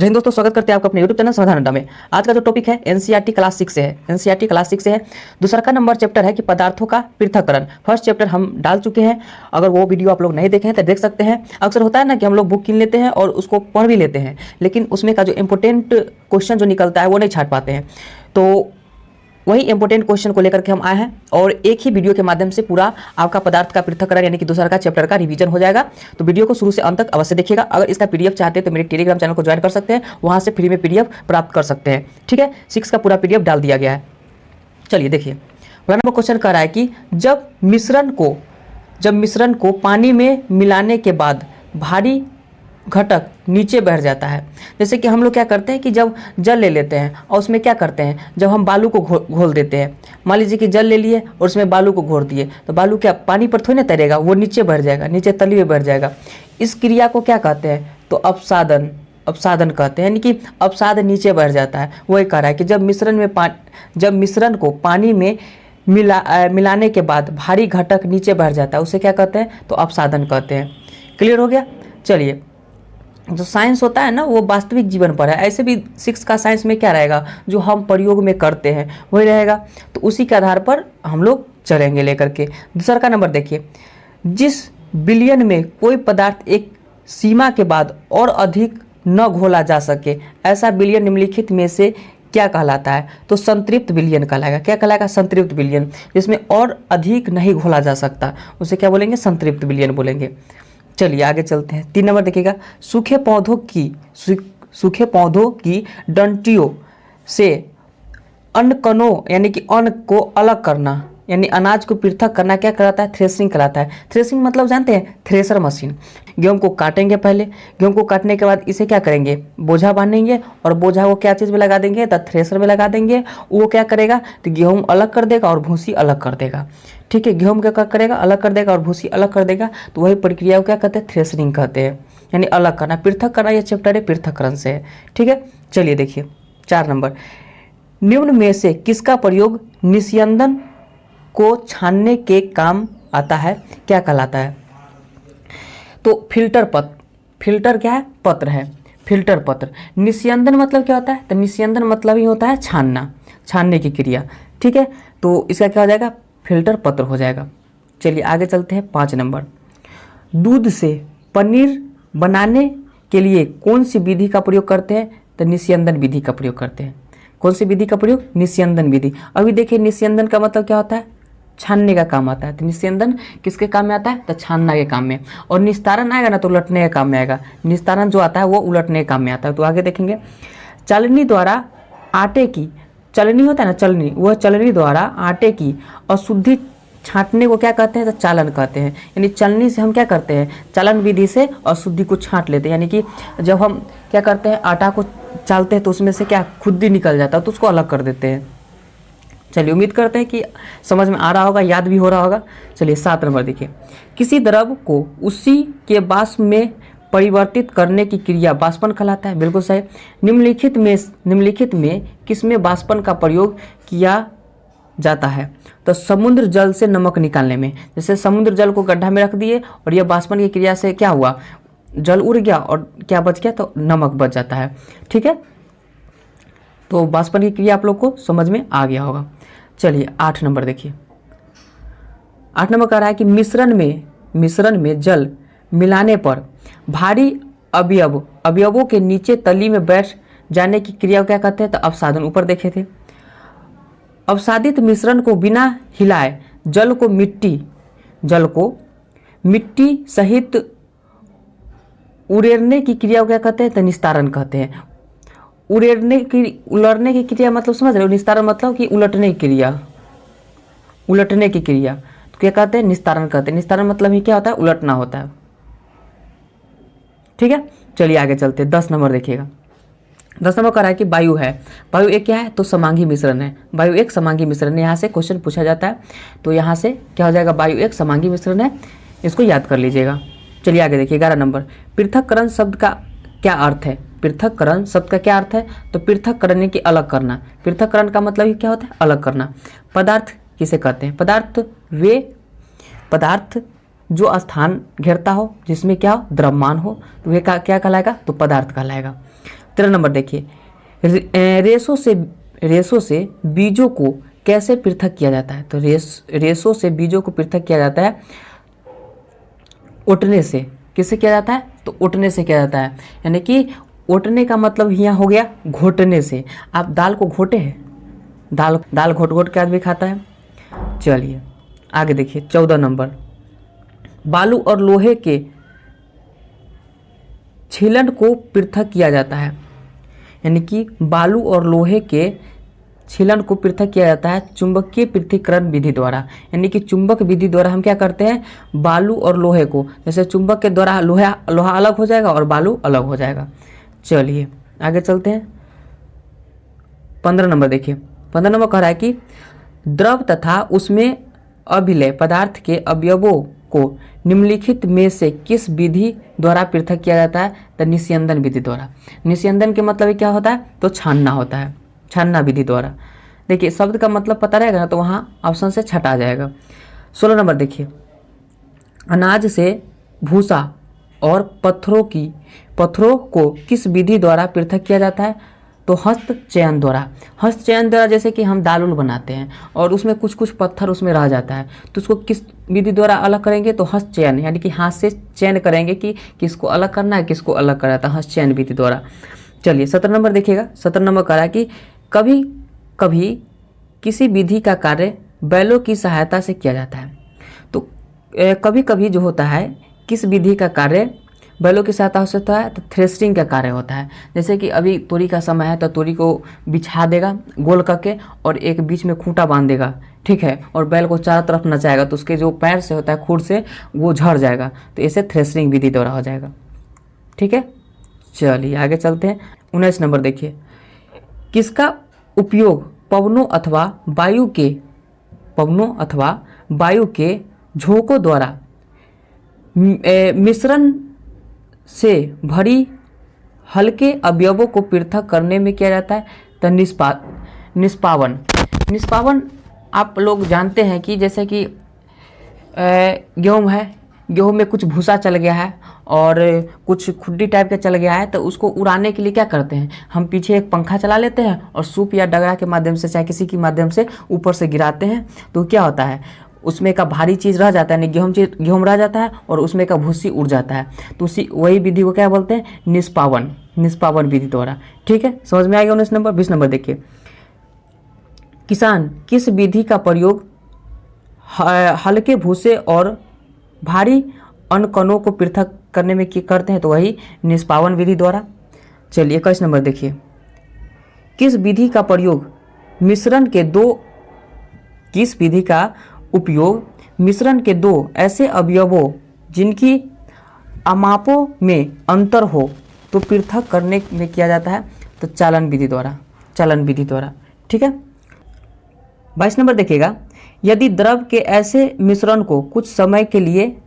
जय हिंद दोस्तों, स्वागत करते हैं आपका अपने YouTube चैनल समाधान अड्डा में। आज का जो टॉपिक है एनसीईआरटी क्लास 6 से है। एनसीईआरटी क्लास 6 से है। दूसरा का नंबर चैप्टर है कि पदार्थों का पृथक्करण। फर्स्ट चैप्टर हम डाल चुके हैं। अगर वो वीडियो आप लोग नहीं देखे हैं तो देख सकते हैं। अक्सर होता है ना कि हम लोग बुक किन लेते हैं और उसको पढ़ भी लेते हैं, लेकिन उसमें का जो इंपॉर्टेंट क्वेश्चन जो निकलता है वो नहीं छाट पाते हैं। तो वही इंपॉर्टेंट क्वेश्चन को लेकर के हम आए हैं और एक ही वीडियो के माध्यम से पूरा आपका पदार्थ का पृथक्करण यानी कि दूसरा का चैप्टर का रिवीजन हो जाएगा। तो वीडियो को शुरू से अंत तक अवश्य देखिएगा। अगर इसका पीडीएफ चाहते हैं तो मेरे टेलीग्राम चैनल को ज्वाइन कर सकते हैं, वहां से फ्री में पीडीएफ प्राप्त कर सकते हैं। ठीक है, 6 का पूरा पीडीएफ डाल दिया गया है। चलिए देखिए, पहला नंबर क्वेश्चन कह रहा है कि जब मिश्रण को पानी में मिलाने के बाद भारी घटक नीचे बैठ जाता है। जैसे कि हम लोग क्या करते हैं कि जब जल ले लेते हैं और उसमें क्या करते हैं, जब हम बालू को घोल देते हैं, मान लीजिए कि जल ले लिए और उसमें बालू को घोल दिए, तो बालू क्या पानी पर थोड़ी ना तैरेगा, वो नीचे बढ़ जाएगा, नीचे तली में बढ़ जाएगा। इस क्रिया को क्या कहते हैं, तो अपसादन कहते हैं, यानी कि अपसाद नीचे बढ़ जाता है। वही कह रहा है कि जब मिश्रण को पानी में मिलाने के बाद भारी घटक नीचे बढ़ जाता है, उसे क्या कहते हैं, तो अपसादन कहते हैं। क्लियर हो गया। चलिए, जो साइंस होता है ना वो वास्तविक जीवन पर है। ऐसे भी 6 का साइंस में क्या रहेगा, जो हम प्रयोग में करते हैं वही रहेगा। तो उसी के आधार पर हम लोग चलेंगे लेकर के। दूसरा का नंबर देखिए, जिस विलयन में कोई पदार्थ एक सीमा के बाद और अधिक न घोला जा सके, ऐसा विलयन निम्नलिखित में से क्या कहलाता है, तो संतृप्त विलयन कहलाएगा। क्या कहलाएगा, संतृप्त विलयन। जिसमें और अधिक नहीं घोला जा सकता उसे क्या बोलेंगे, संतृप्त विलयन बोलेंगे। चलिए आगे चलते हैं। 3 नंबर देखिएगा, सूखे पौधों की डंटियों से अन्न कणों यानी कि अन्न को अलग करना यानी अनाज को पृथक करना क्या कहलाता है, थ्रेसिंग कहलाता है। थ्रेसिंग मतलब जानते हैं, थ्रेसर मशीन। गेहूं को काटेंगे, पहले गेहूं को काटने के बाद इसे क्या करेंगे, बोझा बांधेंगे और बोझा को क्या चीज़ में लगा देंगे, तो थ्रेसर में लगा देंगे। वो क्या करेगा, तो गेहूं अलग कर देगा और भूसी अलग कर देगा। ठीक है, गेहूं क्या करेगा, अलग कर देगा और भूसी अलग कर देगा। तो वही प्रक्रिया को क्या कहते हैं, थ्रेसरिंग कहते हैं, यानी अलग करना, पृथक करना। यह चैप्टर है पृथक्करण से है। ठीक है, चलिए देखिए 4 नंबर, निम्न में से किसका प्रयोग निस्यंदन को छानने के काम आता है, क्या कहलाता है, तो फिल्टर क्या है, पत्र है, फिल्टर पत्र। निस्यंदन मतलब क्या होता है, तो निस्यंदन मतलब ही होता है छानने की क्रिया। ठीक है, तो इसका क्या हो जाएगा, फिल्टर पत्र हो जाएगा। चलिए आगे चलते हैं। 5 नंबर, दूध से पनीर बनाने के लिए कौन सी विधि का प्रयोग करते हैं, तो निस्यंदन विधि का प्रयोग करते हैं। कौन सी विधि का प्रयोग, निस्यंदन विधि। अभी देखिए, निस्यंदन का मतलब क्या होता है, छानने का काम आता है। तो निस्यंदन किसके काम में आता है, तो छानना के काम में। और निस्तारण आएगा ना तो उलटने के काम में आएगा। निस्तारण जो आता है वो उलटने के काम में आता है। तो आगे देखेंगे, चालनी द्वारा आटे की, चलनी होता है ना, चलनी, वह चलनी द्वारा आटे की अशुद्धि छांटने को क्या कहते हैं, तो चालन कहते हैं। यानी चलनी से हम क्या करते हैं, चालन विधि से अशुद्धि को छांट लेते हैं। यानी कि जब हम क्या करते हैं, आटा को चालते हैं तो उसमें से क्या खुद्दी निकल जाता है, तो उसको अलग कर देते हैं। चलिए, उम्मीद करते हैं कि समझ में आ रहा होगा, याद भी हो रहा होगा। चलिए 7 नंबर देखिए, किसी द्रव को उसी के वाष्प में परिवर्तित करने की क्रिया वाष्पन कहलाता है। बिल्कुल सही। निम्नलिखित में किसमें वाष्पन का प्रयोग किया जाता है, तो समुद्र जल से नमक निकालने में। जैसे समुद्र जल को गड्ढा में रख दिए और यह वाष्पन की क्रिया से क्या हुआ, जल उड़ गया और क्या बच गया, तो नमक बच जाता है। ठीक है, तो वाष्पन की क्रिया आप लोग को समझ में आ गया होगा। चलिए 8 नंबर देखिए, 8 नंबर कह रहा है कि मिश्रण में जल मिलाने पर भारी अवयवों के नीचे तली में बैठ जाने की क्रिया को क्या कहते हैं, तो अपसादन। ऊपर देखे थे, अपसादित मिश्रण को बिना हिलाए जल को मिट्टी सहित उड़ेरने की क्रिया को क्या कहते हैं, तो निस्तारण कहते हैं। उड़ने की क्रिया मतलब समझ रहे हो, निस्तारण मतलब कि उलटने की क्रिया तो क्या कहते हैं, निस्तारण कहते हैं। निस्तारण मतलब ही क्या होता है, उलटना होता है। ठीक है, चलिए आगे चलते हैं। 10 नंबर देखिएगा, 10 नंबर कह रहा है कि वायु एक क्या है, तो समांगी मिश्रण है। वायु एक समांगी मिश्रण है। यहाँ से क्वेश्चन पूछा जाता है, तो यहाँ से क्या हो जाएगा, वायु एक समांगी मिश्रण है। इसको याद कर लीजिएगा। चलिए आगे देखिए 11 नंबर, पृथक्करण शब्द का क्या अर्थ है, पृथक्करण शब्द का क्या अर्थ है, तो पृथक करने की, अलग करना। पृथक्करण का मतलब ही क्या होता है, अलग करना। पदार्थ किसे कहते हैं, वे पदार्थ जो स्थान घेरता हो, जिसमें क्या हो, द्रव्यमान हो, तो वे क्या कहलाएगा, तो पदार्थ कहलाएगा। 13 नंबर देखिए, रेशों से बीजों को कैसे पृथक किया जाता है? तो रेशों से बीजों को पृथक किया जाता है उठने से। किससे किया जाता है? तो उठने से किया जाता है। यानी कि उठने का मतलब यहाँ हो गया घोटने से। आप दाल को घोटे हैं? दाल घोट घोट के आदमी खाता है। चलिए आगे देखिए 14 नंबर, बालू और लोहे के छीलन को पृथक किया जाता है। यानी कि बालू और लोहे के छीलन को पृथक किया जाता है चुंबकीय पृथक्करण विधि द्वारा। यानी कि चुंबक विधि द्वारा हम क्या करते हैं, बालू और लोहे को, जैसे चुंबक के द्वारा लोहा अलग हो जाएगा और बालू अलग हो जाएगा। चलिए आगे चलते हैं। 15 नंबर देखिए, 15 नंबर कह रहा है कि द्रव तथा उसमें अभिलय पदार्थ के अवयवों को निम्नलिखित में से किस विधि द्वारा पृथक किया जाता है? तो निस्यंदन विधि द्वारा। निस्यंदन के मतलब क्या होता है? तो छानना होता है, छानना विधि द्वारा। देखिए शब्द का मतलब पता रहेगा ना तो वहाँ ऑप्शन से छटा जाएगा। 16 नंबर देखिए, अनाज से भूसा और पत्थरों को किस विधि द्वारा पृथक किया जाता है? तो हस्त चयन द्वारा। हस्त चयन द्वारा, जैसे कि हम दाल उल बनाते हैं और उसमें कुछ कुछ पत्थर उसमें रह जाता है तो उसको किस विधि द्वारा अलग करेंगे? तो हस्त चयन, यानी कि हाथ से चयन करेंगे कि किसको अलग करना है, किसको अलग करना है, हस्त चयन विधि द्वारा। चलिए 17 नंबर देखिएगा। 17 नंबर कह रहा है कि कभी कभी किसी विधि का कार्य बैलों की सहायता से किया जाता है। तो कभी कभी जो होता है किस विधि का कार्य बैलों की सहायता से होता है? तो थ्रेशरिंग का कार्य होता है। जैसे कि अभी तोरी का समय है तो तोरी को बिछा देगा गोल करके और एक बीच में खूंटा बांध देगा, ठीक है, और बैल को चारों तरफ नचाएगा तो उसके जो पैर से होता है खुर से वो झड़ जाएगा, तो इसे थ्रेशरिंग विधि द्वारा हो जाएगा। ठीक है, चलिए आगे चलते हैं। 19 नंबर देखिए, किसका उपयोग पवनों अथवा वायु के झोंकों द्वारा मिश्रण से भरी हल्के अवयवों को पृथक करने में किया जाता है? तो निष्पावन। निष्पावन आप लोग जानते हैं कि जैसे कि गेहूँ है, गेहूँ में कुछ भूसा चल गया है और कुछ खुड्डी टाइप का चल गया है तो उसको उड़ाने के लिए क्या करते हैं, हम पीछे एक पंखा चला लेते हैं और सूप या डगरा के माध्यम से चाहे किसी के माध्यम से ऊपर से गिराते हैं तो क्या होता है, उसमें का भारी चीज़ रह जाता है, गेहूँ रह जाता है और उसमें का भूसी उड़ जाता है। तो उसी वही विधि को क्या बोलते हैं? निष्पावन विधि द्वारा। ठीक है, समझ में आ गया 19 नंबर। 20 नंबर देखिए, किसान किस विधि का प्रयोग हल्के भूसे और भारी अनकणों को पृथक करने में करते हैं? तो वही निष्पावन विधि द्वारा। चलिए 21 नंबर देखिए, किस विधि का उपयोग मिश्रण के दो ऐसे अवयवों जिनकी अमापों में अंतर हो तो पृथक करने में किया जाता है? तो चालन विधि द्वारा। ठीक है, 22 नंबर देखिएगा, यदि द्रव के ऐसे मिश्रण को कुछ समय के लिए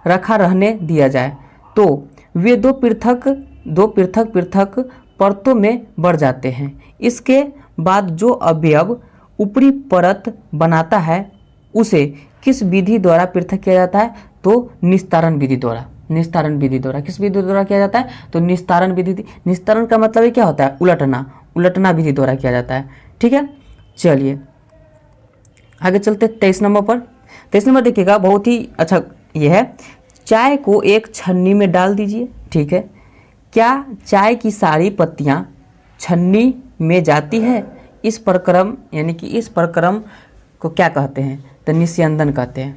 रखा रहने दिया जाए तो वे दो पृथक परतों में बढ़ जाते हैं। इसके बाद जो अवयव ऊपरी परत बनाता है उसे किस विधि द्वारा पृथक किया जाता है? तो निस्तारण विधि द्वारा। किस विधि द्वारा किया जाता है? तो निस्तारण विधि। निस्तारण का मतलब क्या होता है? उलटना विधि द्वारा किया जाता है। ठीक है, चलिए आगे चलते 23 नंबर पर। 23 नंबर देखिएगा, बहुत ही अच्छा ये है, चाय को एक छन्नी में डाल दीजिए। ठीक है, क्या चाय की सारी पत्तियां छन्नी में जाती है? इस प्रक्रम को क्या कहते हैं? तो निस्यंदन कहते हैं।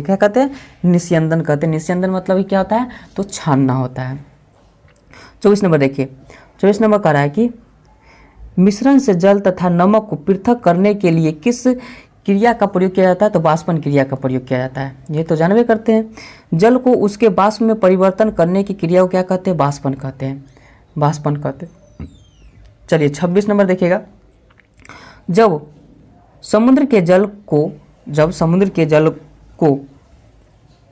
क्या कहते हैं? निस्यंदन मतलब क्या होता है? तो छानना होता है। 24 नंबर देखिए, 24 नंबर कह रहा है कि मिश्रण से जल तथा नमक को पृथक करने के लिए किस क्रिया का प्रयोग किया जाता है? तो वाष्पन क्रिया का प्रयोग किया जाता है। ये तो जानवे करते हैं। जल को उसके वाष्प में परिवर्तन करने की क्रिया को क्या कहते हैं? वाष्पन कहते हैं। चलिए 26 नंबर देखिएगा, जब समुद्र के जल को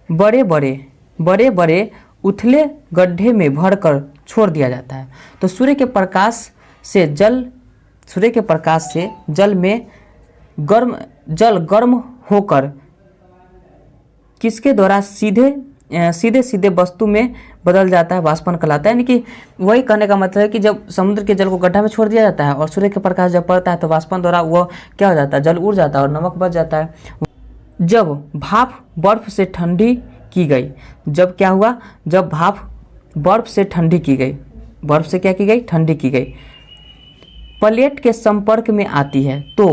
बड़े बड़े उथले गड्ढे में भरकर छोड़ दिया जाता है तो सूर्य के प्रकाश से जल में गर्म होकर किसके द्वारा सीधे सीधे सीधे वस्तु में बदल जाता है, वाष्पन कहलाता है। यानी कि वही कहने का मतलब है कि जब समुद्र के जल को गड्ढा में छोड़ दिया जाता है और सूर्य के प्रकाश जब पड़ता है तो वाष्पन द्वारा वह क्या हो जाता है, जल उड़ जाता है और नमक बच जाता है। जब भाप बर्फ से ठंडी की गई, जब क्या हुआ, जब भाप बर्फ से ठंडी की गई, बर्फ से क्या की गई, ठंडी की गई, प्लेट के संपर्क में आती है तो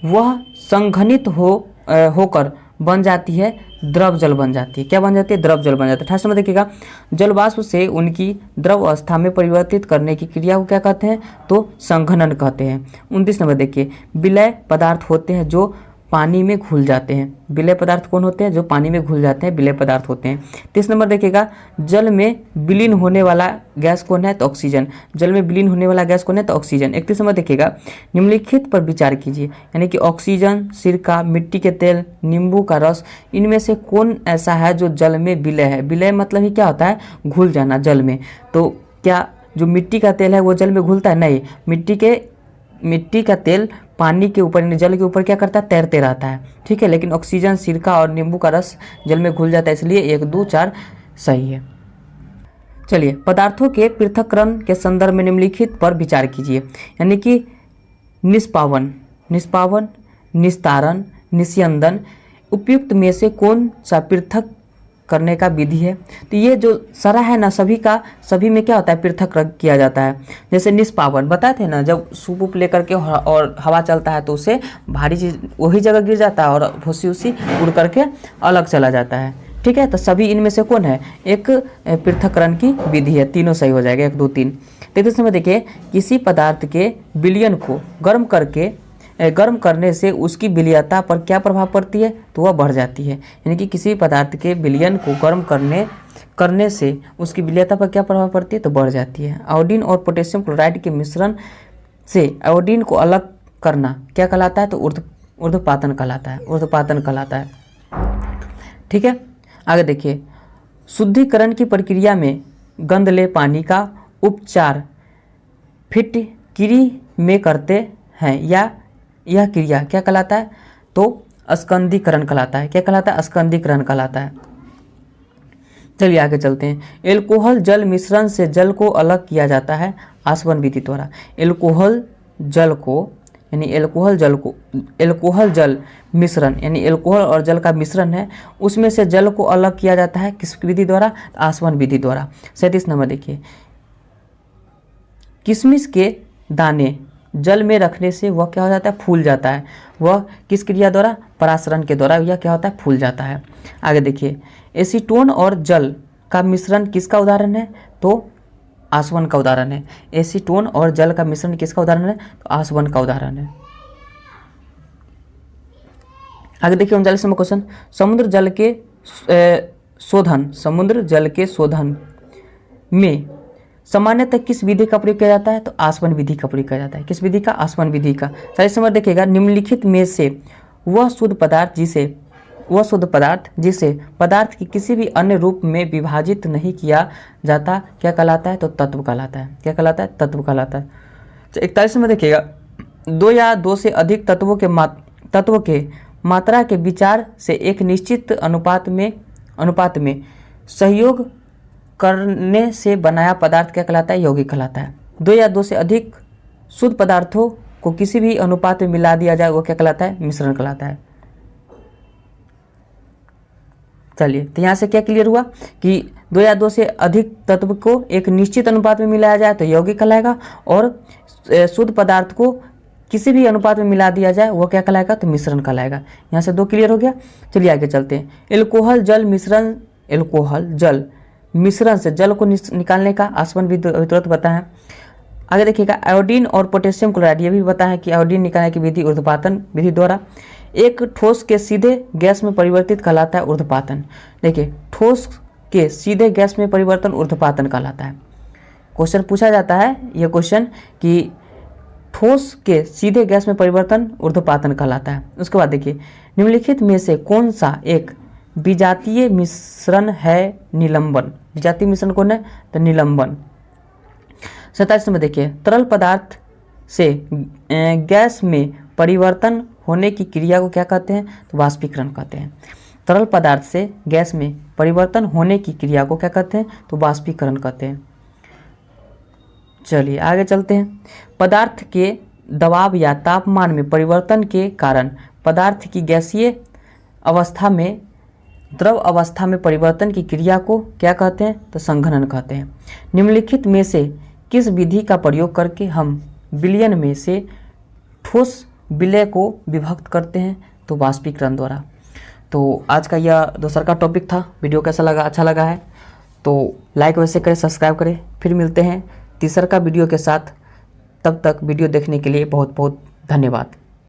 वह संघनित होकर बन जाती है, द्रव जल बन जाती है। क्या बन जाती है, द्रव जल बन जाती है। 28 में देखिएगा, जल वाष्प से उनकी द्रव अवस्था में परिवर्तित करने की क्रिया को क्या कहते हैं, तो संघनन कहते हैं। 29 नंबर देखिए, विलय पदार्थ होते हैं जो पानी में घुल जाते हैं। विलय पदार्थ कौन होते हैं, जो पानी में घुल जाते हैं, विलय पदार्थ होते हैं। 30 नंबर देखिएगा, जल में विलीन होने वाला गैस कौन है, तो ऑक्सीजन। जल में विलीन होने वाला गैस कौन है, तो ऑक्सीजन। 31 नंबर देखिएगा, निम्नलिखित पर विचार कीजिए, यानी कि ऑक्सीजन, सिरका, मिट्टी के तेल, नींबू का रस, इनमें से कौन ऐसा है जो जल में विलय है। विलय मतलब ही क्या होता है, घुल जाना जल में। तो क्या जो मिट्टी का तेल है वो जल में घुलता है, नहीं। मिट्टी का तेल पानी के ऊपर यानी जल के ऊपर क्या करता है, तैरते रहता है, ठीक है। लेकिन ऑक्सीजन, सिरका और नींबू का रस जल में घुल जाता है, इसलिए 1, 2, 4 सही है। चलिए, पदार्थों के पृथक्करण के संदर्भ में निम्नलिखित पर विचार कीजिए, यानी कि निष्पावन, निस्तारण, निस्यंदन, उपयुक्त में से कौन सा पृथक करने का विधि है। तो ये जो सारा है ना, सभी में क्या होता है, पृथक किया जाता है। जैसे निष्पावन बताए थे ना, जब सूप उप लेकर के और हवा चलता है तो उससे भारी चीज वही जगह गिर जाता है और भूसी उसी उड़ करके अलग चला जाता है, ठीक है। तो सभी इनमें से कौन है, एक पृथक्करण की विधि है। तीनों सही हो जाएगा, 1, 2, 3। 33 में देखिए, किसी पदार्थ के विलयन को गर्म करने से उसकी विलयता पर क्या प्रभाव पड़ती है, तो वह बढ़ जाती है। यानी कि किसी पदार्थ के विलयन को गर्म करने से उसकी विलयता पर क्या प्रभाव पड़ती है, तो बढ़ जाती है। आयोडीन और पोटेशियम क्लोराइड के मिश्रण से आयोडीन को अलग करना क्या कहलाता है, तो ऊर्ध्वपातन कहलाता है, ठीक है। आगे देखिए, शुद्धिकरण की प्रक्रिया में गंधले पानी का उपचार फिटकिरी में करते हैं, या यह क्रिया क्या कहलाता है, तो स्कंदीकरण कहलाता है। क्या कहलाता है, स्कंदीकरण कहलाता है। चलिए आगे चलते हैं। एल्कोहल जल मिश्रण से जल को अलग किया जाता है आसवन विधि द्वारा। एल्कोहल जल मिश्रण यानी एल्कोहल और जल का मिश्रण है, उसमें से जल को अलग किया जाता है किस विधि द्वारा, आसवन विधि द्वारा। 37 नंबर देखिए, किशमिश के दाने जल में रखने से वह क्या हो जाता है, फूल जाता है। वह किस क्रिया द्वारा, परासरण के द्वारा यह क्या होता है, फूल जाता है। आगे देखिए, एसीटोन और जल का मिश्रण किसका उदाहरण है, तो आसवन का उदाहरण है। एसीटोन और जल का मिश्रण किसका उदाहरण है, तो आसवन का उदाहरण है। आगे देखिए 39वां क्वेश्चन, समुद्र जल के शोधन में सामान्यतः किस विधि का प्रयोग किया जाता है, तो आसवन विधि का प्रयोग किया जाता है। किस विधि का, आसवन विधि का। 40 नंबर देखिएगा, निम्नलिखित में से वह शुद्ध पदार्थ जिसे पदार्थ की किसी भी अन्य रूप में विभाजित नहीं किया जाता क्या कहलाता है, तो तत्व कहलाता है। क्या कहलाता है, तत्व कहलाता है। 41 में देखिएगा, 2 या 2 से अधिक तत्वों के मात्रा के विचार से एक निश्चित अनुपात में सहयोग करने से बनाया पदार्थ क्या कहलाता है, यौगिक कहलाता है। 2 या 2 से अधिक शुद्ध पदार्थों को किसी भी अनुपात में मिला दिया जाए वो क्या कहलाता है, मिश्रण कहलाता है। चलिए, तो यहाँ से क्या क्लियर हुआ कि 2 या 2 से अधिक तत्व को एक निश्चित अनुपात में मिलाया जाए तो यौगिक कहलाएगा, और शुद्ध पदार्थ को किसी भी अनुपात में मिला दिया जाए वो क्या कहलाएगा, तो मिश्रण कहलाएगा। यहाँ से 2 क्लियर हो गया। चलिए आगे चलते हैं। एल्कोहल जल मिश्रण से जल को निकालने का आसवन विधि तुरंत बताएं। आगे देखिएगा, आयोडीन और पोटेशियम क्लोराइड, ये भी बताया कि आयोडीन निकालने की विधि ऊर्ध्वपातन विधि द्वारा। एक ठोस के सीधे गैस में परिवर्तित कहलाता है ऊर्ध्वपातन। देखिए, ठोस के सीधे गैस में परिवर्तन ऊर्ध्वपातन कहलाता है। क्वेश्चन पूछा जाता है ये क्वेश्चन कि ठोस के सीधे गैस में परिवर्तन ऊर्ध्वपातन कहलाता है। उसके बाद देखिए, निम्नलिखित में से कौन सा एक विजातीय मिश्रण है, निलंबन। विजातीय मिश्रण कौन है, तो निलंबन। 27 में देखिए, तरल पदार्थ से गैस में परिवर्तन होने की क्रिया को क्या कहते हैं, तो वाष्पीकरण कहते हैं। तरल पदार्थ से गैस में परिवर्तन होने की क्रिया को क्या कहते हैं, तो वाष्पीकरण कहते हैं। चलिए आगे चलते हैं। पदार्थ के दबाव या तापमान में परिवर्तन के कारण पदार्थ की गैसीय अवस्था में द्रव अवस्था में परिवर्तन की क्रिया को क्या कहते हैं, तो संघनन कहते हैं। निम्नलिखित में से किस विधि का प्रयोग करके हम विलयन में से ठोस विलय को विभक्त करते हैं, तो वाष्पीकरण द्वारा। तो आज का यह दूसरा का टॉपिक था। वीडियो कैसा लगा, अच्छा लगा है तो लाइक वैसे करें, सब्सक्राइब करें। फिर मिलते हैं तीसरा का वीडियो के साथ। तब तक वीडियो देखने के लिए बहुत बहुत धन्यवाद।